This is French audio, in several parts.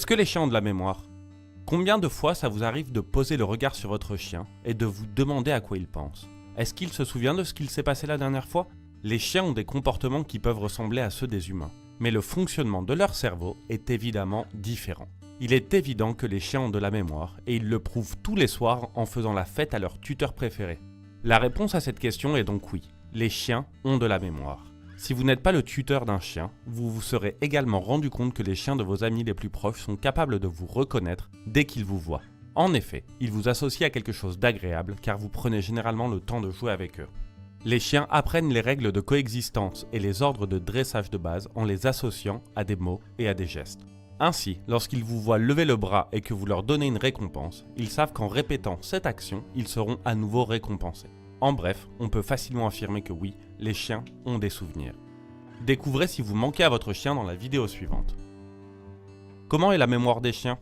Est-ce que les chiens ont de la mémoire? Combien de fois ça vous arrive de poser le regard sur votre chien et de vous demander à quoi il pense? Est-ce qu'il se souvient de ce qu'il s'est passé la dernière fois? Les chiens ont des comportements qui peuvent ressembler à ceux des humains, mais le fonctionnement de leur cerveau est évidemment différent. Il est évident que les chiens ont de la mémoire et ils le prouvent tous les soirs en faisant la fête à leur tuteur préféré. La réponse à cette question est donc oui, les chiens ont de la mémoire. Si vous n'êtes pas le tuteur d'un chien, vous vous serez également rendu compte que les chiens de vos amis les plus proches sont capables de vous reconnaître dès qu'ils vous voient. En effet, ils vous associent à quelque chose d'agréable car vous prenez généralement le temps de jouer avec eux. Les chiens apprennent les règles de coexistence et les ordres de dressage de base en les associant à des mots et à des gestes. Ainsi, lorsqu'ils vous voient lever le bras et que vous leur donnez une récompense, ils savent qu'en répétant cette action, ils seront à nouveau récompensés. En bref, on peut facilement affirmer que oui, les chiens ont des souvenirs. Découvrez si vous manquez à votre chien dans la vidéo suivante. Comment est la mémoire des chiens?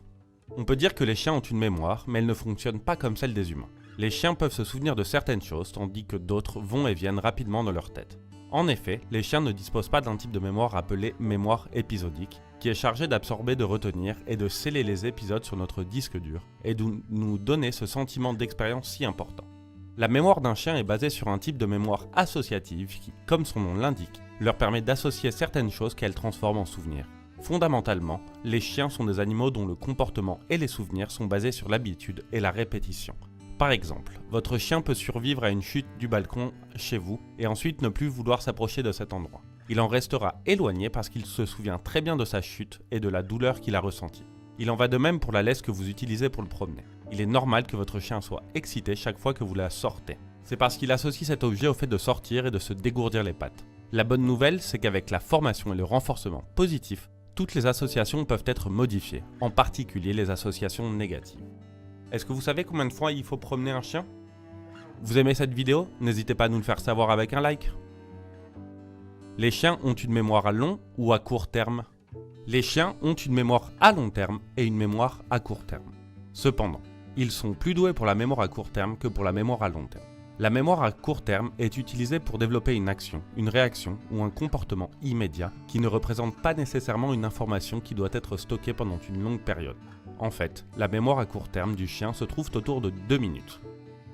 On peut dire que les chiens ont une mémoire, mais elle ne fonctionne pas comme celle des humains. Les chiens peuvent se souvenir de certaines choses, tandis que d'autres vont et viennent rapidement dans leur tête. En effet, les chiens ne disposent pas d'un type de mémoire appelé mémoire épisodique, qui est chargé d'absorber, de retenir et de sceller les épisodes sur notre disque dur, et de nous donner ce sentiment d'expérience si important. La mémoire d'un chien est basée sur un type de mémoire associative qui, comme son nom l'indique, leur permet d'associer certaines choses qu'elles transforment en souvenirs. Fondamentalement, les chiens sont des animaux dont le comportement et les souvenirs sont basés sur l'habitude et la répétition. Par exemple, votre chien peut survivre à une chute du balcon chez vous et ensuite ne plus vouloir s'approcher de cet endroit. Il en restera éloigné parce qu'il se souvient très bien de sa chute et de la douleur qu'il a ressentie. Il en va de même pour la laisse que vous utilisez pour le promener. Il est normal que votre chien soit excité chaque fois que vous la sortez. C'est parce qu'il associe cet objet au fait de sortir et de se dégourdir les pattes. La bonne nouvelle, c'est qu'avec la formation et le renforcement positif, toutes les associations peuvent être modifiées, en particulier les associations négatives. Est-ce que vous savez combien de fois il faut promener un chien? Vous aimez cette vidéo? N'hésitez pas à nous le faire savoir avec un like. Les chiens ont une mémoire à long ou à court terme? Les chiens ont une mémoire à long terme et une mémoire à court terme. Cependant, ils sont plus doués pour la mémoire à court terme que pour la mémoire à long terme. La mémoire à court terme est utilisée pour développer une action, une réaction ou un comportement immédiat qui ne représente pas nécessairement une information qui doit être stockée pendant une longue période. En fait, la mémoire à court terme du chien se trouve autour de 2 minutes.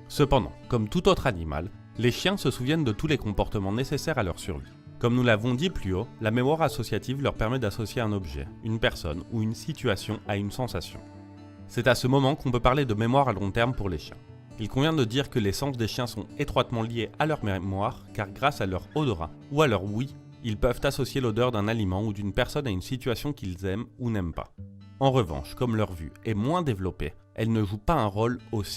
Cependant, comme tout autre animal, les chiens se souviennent de tous les comportements nécessaires à leur survie. Comme nous l'avons dit plus haut, la mémoire associative leur permet d'associer un objet, une personne ou une situation à une sensation. C'est à ce moment qu'on peut parler de mémoire à long terme pour les chiens. Il convient de dire que les sens des chiens sont étroitement liés à leur mémoire car grâce à leur odorat ou à leur ouïe, ils peuvent associer l'odeur d'un aliment ou d'une personne à une situation qu'ils aiment ou n'aiment pas. En revanche, comme leur vue est moins développée, elle ne joue pas un rôle aussi